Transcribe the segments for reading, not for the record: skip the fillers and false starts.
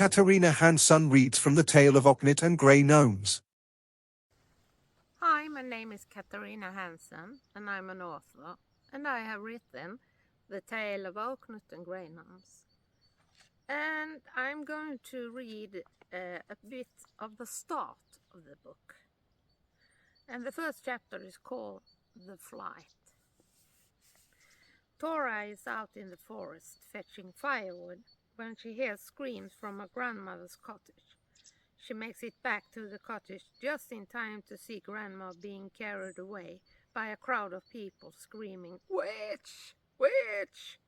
Catarina Hansson reads from the tale of Oknytt and Grey Gnomes. Hi, my name is Catarina Hansson, and I'm an author, and I have written the tale of Oknytt and Grey Gnomes. And I'm going to read a bit of the start of the book. And the first chapter is called The Flight. Tora is out in the forest fetching firewood when she hears screams from her grandmother's cottage. She makes it back to the cottage just in time to see Grandma being carried away by a crowd of people screaming, "Witch! Witch!"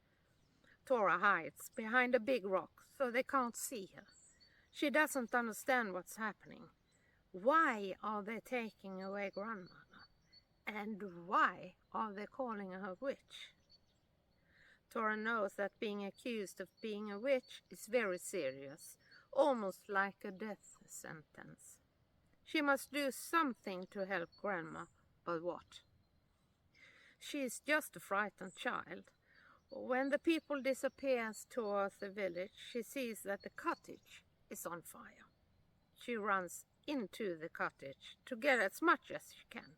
Tora hides behind a big rock so they can't see her. She doesn't understand what's happening. Why are they taking away Grandmother? And why are they calling her a witch? Tora knows that being accused of being a witch is very serious, almost like a death sentence. She must do something to help Grandma, but what? She is just a frightened child. When the people disappears towards the village, she sees that the cottage is on fire. She runs into the cottage to get as much as she can.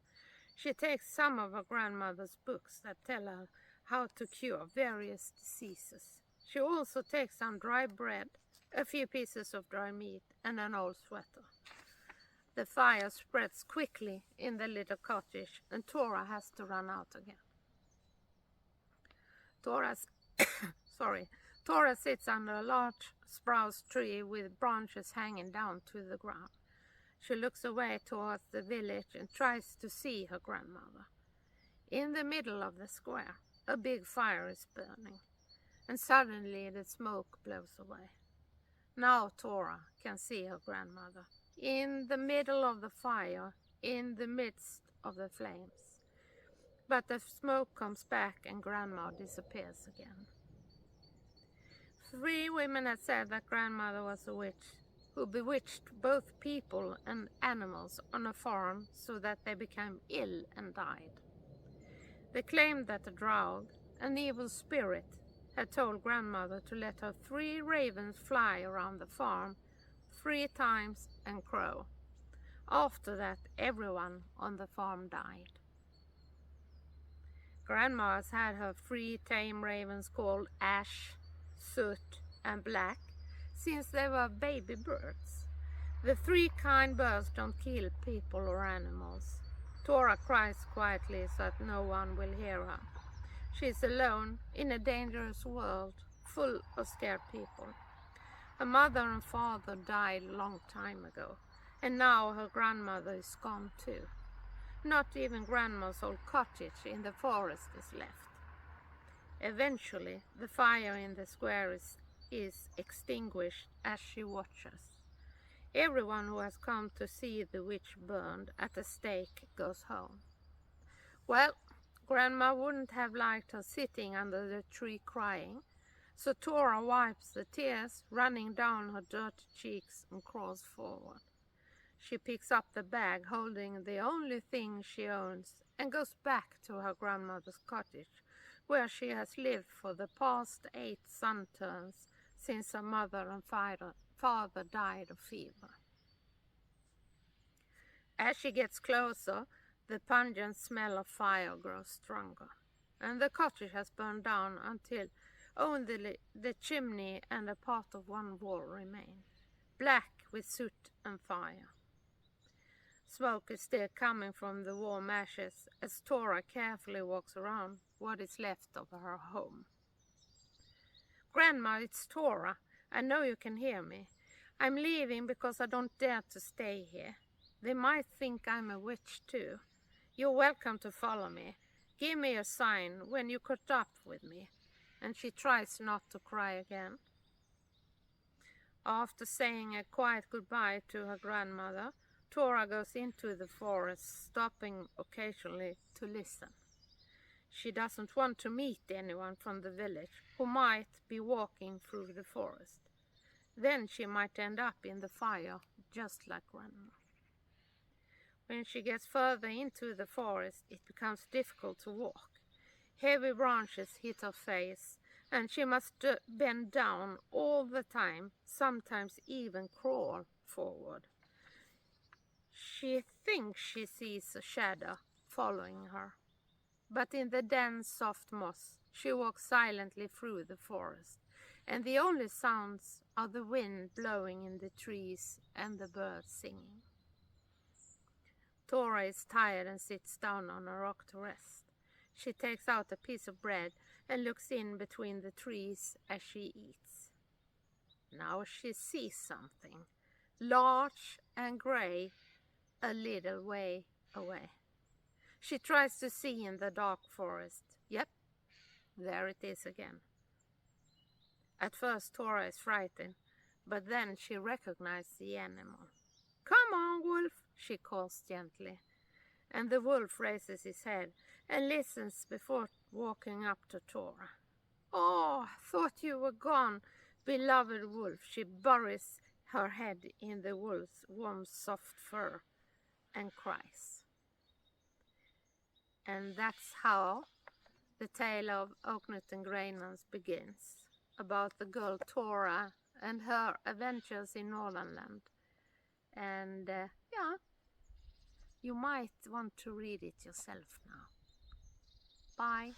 She takes some of her grandmother's books that tell her how to cure various diseases. She also takes some dry bread, a few pieces of dry meat, and an old sweater. The fire spreads quickly in the little cottage, and Tora has to run out again. Tora sits under a large spruce tree with branches hanging down to the ground. She looks away towards the village and tries to see her grandmother. In the middle of the square, a big fire is burning, and suddenly the smoke blows away. Now Tora can see her grandmother, in the middle of the fire, in the midst of the flames. But the smoke comes back and Grandma disappears again. 3 women had said that Grandmother was a witch, who bewitched both people and animals on a farm so that they became ill and died. They claimed that a drow, an evil spirit, had told Grandmother to let her 3 ravens fly around the farm 3 times and crow. After that, everyone on the farm died. Grandma has had her 3 tame ravens called Ash, Soot, and Black since they were baby birds. The 3 kind birds don't kill people or animals. Tora cries quietly so that no one will hear her. She is alone in a dangerous world full of scared people. Her mother and father died a long time ago, and now her grandmother is gone too. Not even Grandma's old cottage in the forest is left. Eventually, the fire in the square is extinguished as she watches. Everyone who has come to see the witch burned at the stake goes home. Well, Grandma wouldn't have liked her sitting under the tree crying, so Tora wipes the tears running down her dirty cheeks and crawls forward. She picks up the bag holding the only thing she owns and goes back to her grandmother's cottage, where she has lived for the past 8 sun turns since her mother and father died of fever. As she gets closer, the pungent smell of fire grows stronger, and the cottage has burned down until only the chimney and a part of one wall remain, black with soot and fire. Smoke is still coming from the warm ashes as Tora carefully walks around what is left of her home. "Grandma, it's Tora. I know you can hear me. I'm leaving because I don't dare to stay here. They might think I'm a witch too. You're welcome to follow me. Give me a sign when you caught up with me." And she tries not to cry again. After saying a quiet goodbye to her grandmother, Tora goes into the forest, stopping occasionally to listen. She doesn't want to meet anyone from the village who might be walking through the forest. Then she might end up in the fire, just like Grandma. When she gets further into the forest, it becomes difficult to walk. Heavy branches hit her face, and she must bend down all the time, sometimes even crawl forward. She thinks she sees a shadow following her, but in the dense soft moss she walks silently through the forest, and the only sounds are the wind blowing in the trees and the birds singing. Tora is tired and sits down on a rock to rest. She takes out a piece of bread and looks in between the trees as she eats. Now she sees something, large and grey, a little way away. She tries to see in the dark forest. Yep, there it is again. At first Tora is frightened, but then she recognizes the animal. "Come on, wolf," she calls gently, and the wolf raises his head and listens before walking up to Tora. "Oh, thought you were gone, beloved wolf." She buries her head in the wolf's warm, soft fur and cries. And that's how the tale of Oknytt and grey gnomes begins, about the girl Tora and her adventures in Northernland. And you might want to read it yourself now. Bye.